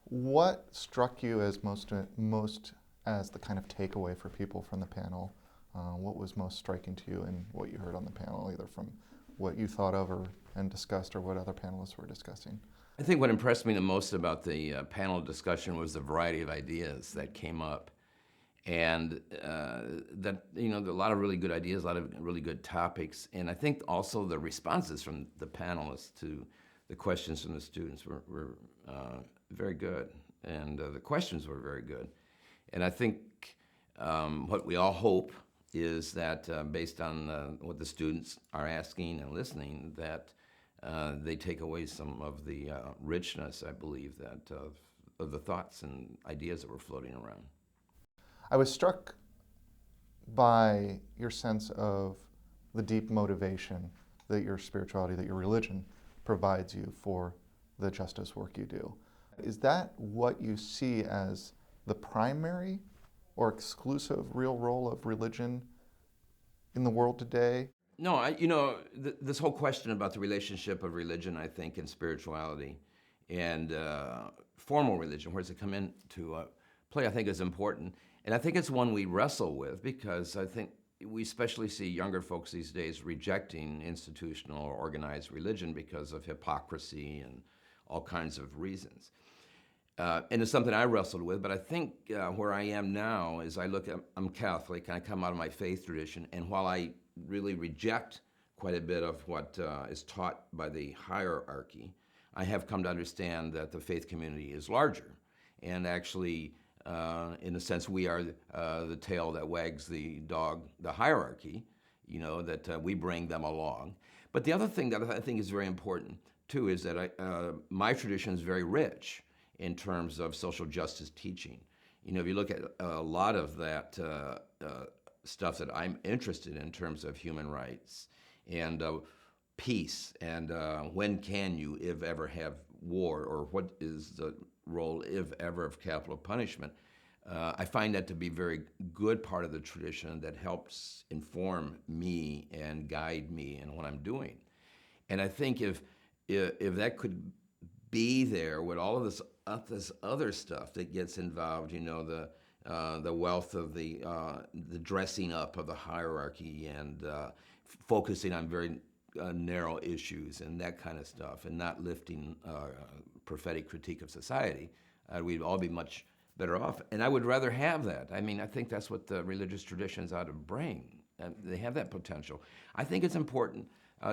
What struck you as most as the kind of takeaway for people from the panel? What was most striking to you in what you heard on the panel, either from what you thought of and discussed, or what other panelists were discussing? I think what impressed me the most about the panel discussion was the variety of ideas that came up, and that a lot of really good ideas, a lot of really good topics, and I think also the responses from the panelists to the questions from the students were very good, and the questions were very good, and I think what we all hope is that based on what the students are asking and listening, that they take away some of the richness, I believe, that of the thoughts and ideas that were floating around. I was struck by your sense of the deep motivation that your spirituality, that your religion provides you for the justice work you do. Is that what you see as the primary or exclusive real role of religion in the world today? No, this whole question about the relationship of religion, I think, and spirituality, and formal religion, where does it come into play, I think is important. And I think it's one we wrestle with because I think we especially see younger folks these days rejecting institutional or organized religion because of hypocrisy and all kinds of reasons. And it's something I wrestled with, but I think where I am now is I'm Catholic, and I come out of my faith tradition, and while I really reject quite a bit of what is taught by the hierarchy, I have come to understand that the faith community is larger, and actually, in a sense, we are the tail that wags the dog, the hierarchy, that we bring them along. But the other thing that I think is very important, too, is that my tradition is very rich in terms of social justice teaching. If you look at a lot of that stuff that I'm interested in terms of human rights and peace, and when can you, if ever, have war, or what is the role, if ever, of capital punishment, I find that to be a very good part of the tradition that helps inform me and guide me in what I'm doing. And I think if that could be there with all of this other stuff that gets involved, the wealth of the dressing up of the hierarchy, and focusing on very narrow issues and that kind of stuff, and not lifting prophetic critique of society, we'd all be much better off. And I would rather have that. I mean, I think that's what the religious traditions ought to bring. They have that potential. I think it's important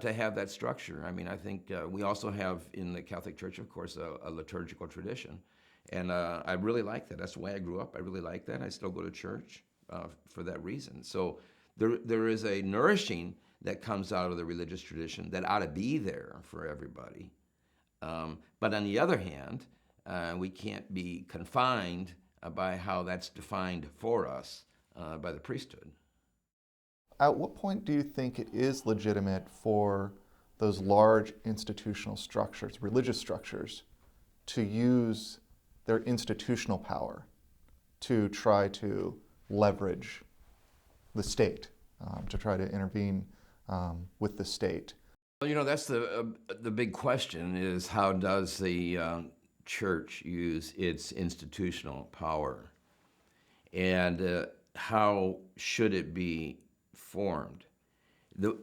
to have that structure. I mean, I think we also have in the Catholic Church, of course, a liturgical tradition. And I really like that. That's the way I grew up. I really like that. I still go to church for that reason. So there is a nourishing that comes out of the religious tradition that ought to be there for everybody. But on the other hand, we can't be confined by how that's defined for us by the priesthood. At what point do you think it is legitimate for those large institutional structures, religious structures, to use their institutional power to try to leverage the state, to try to intervene with the state? Well, that's the big question, is how does the church use its institutional power, and how should it be formed? The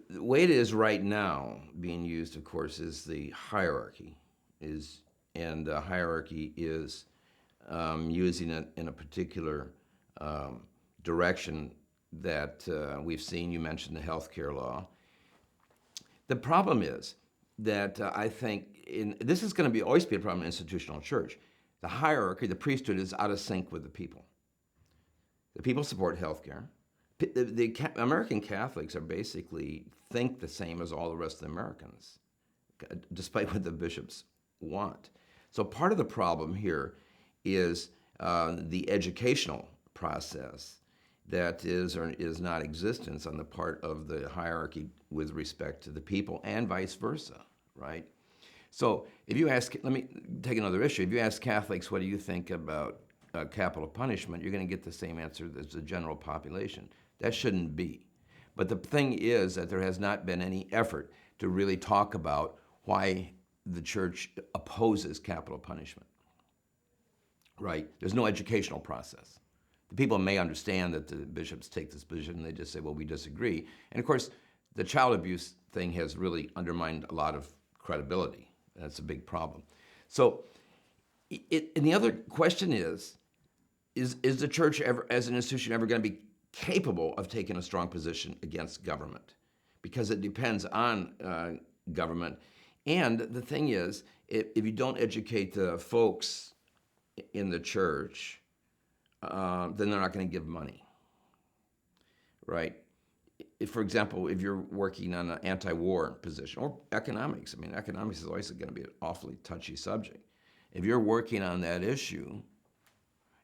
way it is right now being used, of course, is the hierarchy, and the hierarchy is using it in a particular direction that we've seen. You mentioned the healthcare law. The problem is that I think this is going to always be a problem in institutional church. The hierarchy, the priesthood, is out of sync with the people. The people support healthcare. The American Catholics are basically think the same as all the rest of the Americans, despite what the bishops want. So part of the problem here is the educational process that is or is not existence on the part of the hierarchy with respect to the people, and vice versa, right? So if you ask, let me take another issue. If you ask Catholics, what do you think about capital punishment, you're going to get the same answer as the general population. That shouldn't be. But the thing is that there has not been any effort to really talk about why the church opposes capital punishment. right? There's no educational process. The people may understand that the bishops take this position, and they just say, well, we disagree. And of course, the child abuse thing has really undermined a lot of credibility. That's a big problem. So, and the other question is the church ever, as an institution, ever going to be capable of taking a strong position against government? Because it depends on government. And the thing is, if you don't educate the folks in the church, then they're not going to give money, right? If, for example, if you're working on an anti-war position, or economics, I mean, economics is always going to be an awfully touchy subject. If you're working on that issue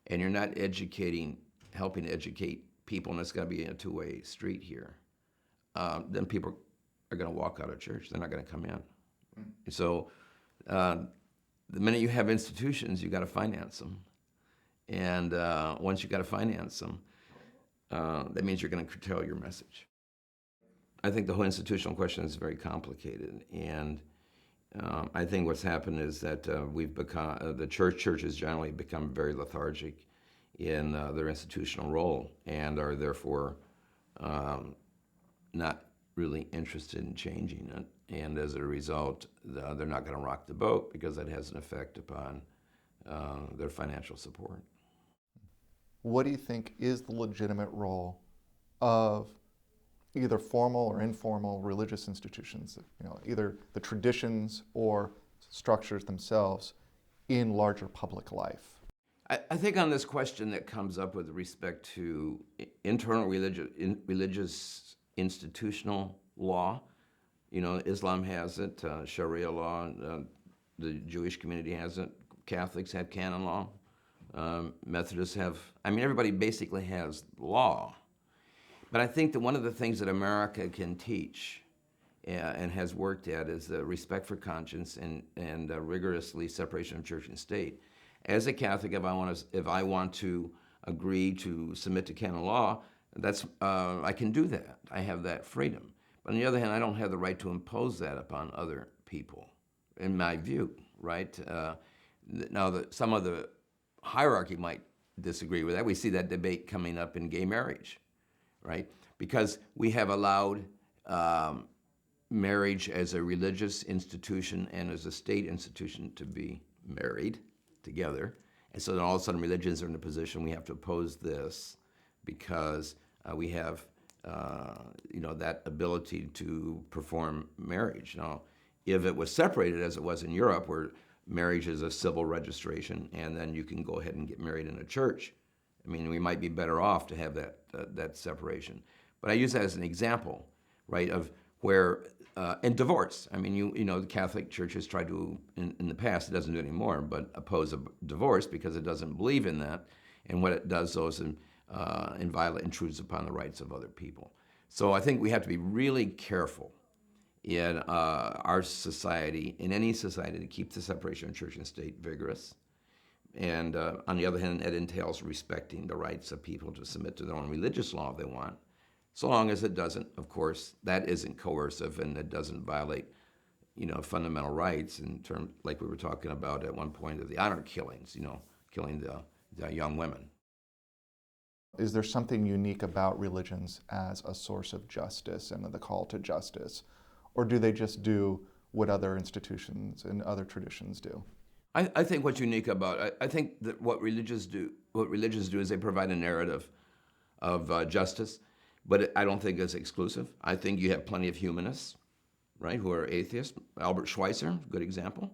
and you're not helping to educate people, and it's going to be a two-way street here, then people are going to walk out of church. They're not going to come in. So the minute you have institutions, you got to finance them. And once you got to finance them, that means you're going to curtail your message. I think the whole institutional question is very complicated, and I think what's happened is that we've become churches generally become very lethargic in their institutional role, and are therefore not really interested in changing it. And as a result, they're not going to rock the boat, because that has an effect upon their financial support. What do you think is the legitimate role of either formal or informal religious institutions, either the traditions or structures themselves, in larger public life? I think on this question that comes up with respect to internal religious institutional law, Islam has it, Sharia law, the Jewish community has it, Catholics have canon law, Methodists have, everybody basically has law. But I think that one of the things that America can teach and has worked at is the respect for conscience and rigorously separation of church and state. As a Catholic, if I want to agree to submit to canon law, I can do that. I have that freedom. But on the other hand, I don't have the right to impose that upon other people, in my view, right? Now, some of the hierarchy might disagree with that. We see that debate coming up in gay marriage, right? Because we have allowed marriage as a religious institution and as a state institution to be married together. And so then all of a sudden religions are in a position we have to oppose this because we have that ability to perform marriage. Now, if it was separated as it was in Europe, where marriage is a civil registration and then you can go ahead and get married in a church, we might be better off to have that separation. But I use that as an example, right, of where, and divorce. The Catholic Church has tried to, in the past, it doesn't do it anymore, but oppose a divorce because it doesn't believe in that. And what it does, though, is intrudes upon the rights of other people. So I think we have to be really careful in our society, in any society, to keep the separation of church and state vigorous. And on the other hand, it entails respecting the rights of people to submit to their own religious law if they want, so long as it doesn't, of course, that isn't coercive and it doesn't violate, fundamental rights in terms, like we were talking about at one point, of the honor killings, killing the young women. Is there something unique about religions as a source of justice and the call to justice? Or do they just do what other institutions and other traditions do? I think what's unique about I think that what religions do is they provide a narrative of justice, but I don't think it's exclusive. I think you have plenty of humanists, right, who are atheists. Albert Schweitzer, good example,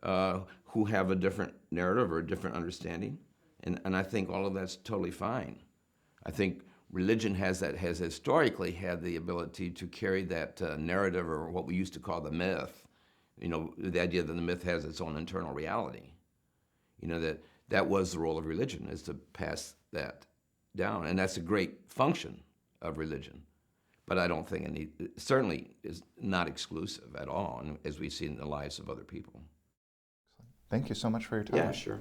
who have a different narrative or a different understanding, and I think all of that's totally fine. I think religion has historically had the ability to carry that narrative, or what we used to call the myth. The idea that the myth has its own internal reality. That was the role of religion, is to pass that down. And that's a great function of religion. But I don't think it certainly is not exclusive at all, as we see in the lives of other people. Thank you so much for your time. Yeah, sure.